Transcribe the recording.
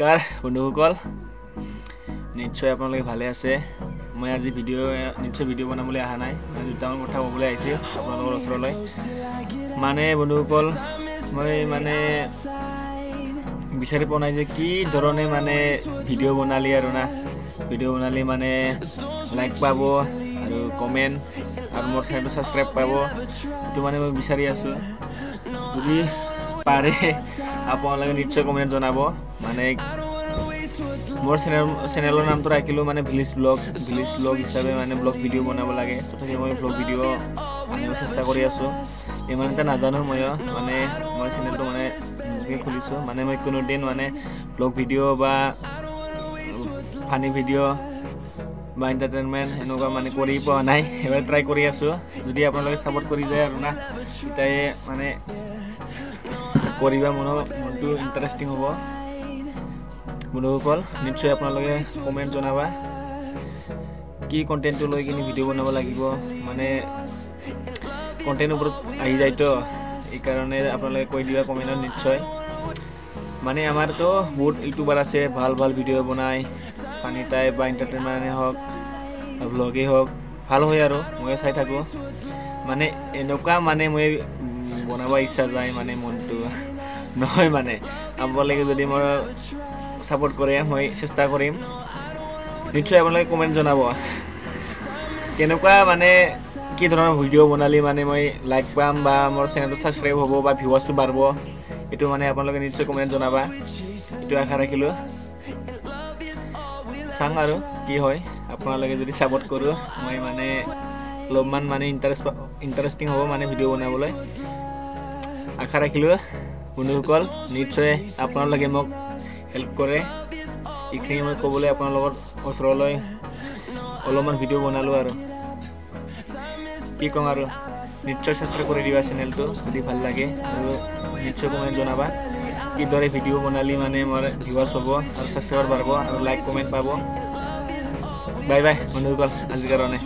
নমস্কাৰ বন্ধুসকল নিশ্চয় আপোনালোকে ভালে আছে মই আজি নিশ্চয় ভিডিঅ' বনাবলৈ অহা নাই দুটামান কথা ক'বলৈ আহিছে আপোনালোকৰ ওচৰলৈ মানে বন্ধুসকল মই মানে বিচাৰি পোৱা নাই যে কি ধৰণে মানে ভিডিঅ' বনালি আৰু না ভিডিঅ' বনালি মানে লাইক পাব আৰু কমেণ্ট আৰু মোৰ চেনেলটো ছাবস্ক্ৰাইব পাব এইটো মানে মই বিচাৰি আছোঁ যদি পাৰে আপোনালোকে নিশ্চয় কমেণ্ট জনাব মানে মোৰ চেনেলৰ নামটো ৰাখিলোঁ মানে ভিলেজ ব্লগ হিচাপে মানে ব্লগ ভিডিঅ' বনাব লাগে তথাপি মই ব্লগ ভিডিঅ' আনিব চেষ্টা কৰি আছোঁ ইমান এটা নাজানো মানে মই চেনেলটো মানে খুলিছোঁ মানে মই কোনোদিন মানে ব্লগ ভিডিঅ' বা ফানি ভিডিঅ' বা এণ্টাৰটেইনমেণ্ট এনেকুৱা মানে কৰি পোৱা নাই এবাৰ ট্ৰাই কৰি আছোঁ যদি আপোনালোকে ছাপোৰ্ট কৰি যায় আৰু না তেতিয়াই মানে কৰিবা মনটো ইণ্টাৰেষ্টিং হ'ব বন্ধুসকল নিশ্চয় আপোনালোকে কমেণ্ট জনাবা কি কণ্টেণ্টটো লৈ কিনে ভিডিঅ' বনাব লাগিব মানে কণ্টেণ্টৰ ওপৰত আহি যায়তো এইকাৰণে আপোনালোকে কৈ দিবা কমেণ্টত নিশ্চয় মানে আমাৰতো বহুত ইউটিউবাৰ আছে ভাল ভিডিঅ' বনাই ফানি টাইপ বা এণ্টাৰটেইনমেণ্টেই হওক ব্লগেই হওক ভাল হয় আৰু মই চাই থাকোঁ মানে এনেকুৱা মানে মই বনাব ইচ্ছা যায় মানে মনটো নহয় মানে আপোনালোকে যদি মই ছাপোৰ্ট কৰে মই চেষ্টা কৰিম নিশ্চয় আপোনালোকে কমেণ্ট জনাব কেনেকুৱা মানে কি ধৰণৰ ভিডিঅ' বনালি মানে মই লাইক পাম বা মোৰ চেনেলটো ছাবস্ক্ৰাইব হ'ব বা ভিউৱাৰ্ছটো বাঢ়িব এইটো মানে আপোনালোকে নিশ্চয় কমেণ্ট জনাবা এইটো আশা ৰাখিলোঁ চাওঁ আৰু কি হয় আপোনালোকে যদি ছাপোৰ্ট কৰোঁ মই মানে অলপমান মানে ইণ্টাৰেষ্টিং হ'ব মানে ভিডিঅ' বনাবলৈ আশা ৰাখিলোঁ বন্ধুসকল নিশ্চয় আপোনালোকে মোক হেল্প কৰে এইখিনি মই ক'বলৈ আপোনালোকৰ ওচৰলৈ অলপমান ভিডিঅ' বনালোঁ আৰু কি ক'ম আৰু নিশ্চয় ছাবস্ক্ৰাইব কৰি দিবা চেনেলটো যদি ভাল লাগে আৰু নিশ্চয় কমেণ্ট জনাবা কিদৰে ভিডিঅ' বনালি মানে মোৰ ভিউৱাৰ্ছ হ'ব আৰু ছাবস্ক্ৰাইবাৰ বাঢ়িব আৰু লাইক কমেণ্ট পাব বাই বন্ধুসকল আজিৰ কাৰণে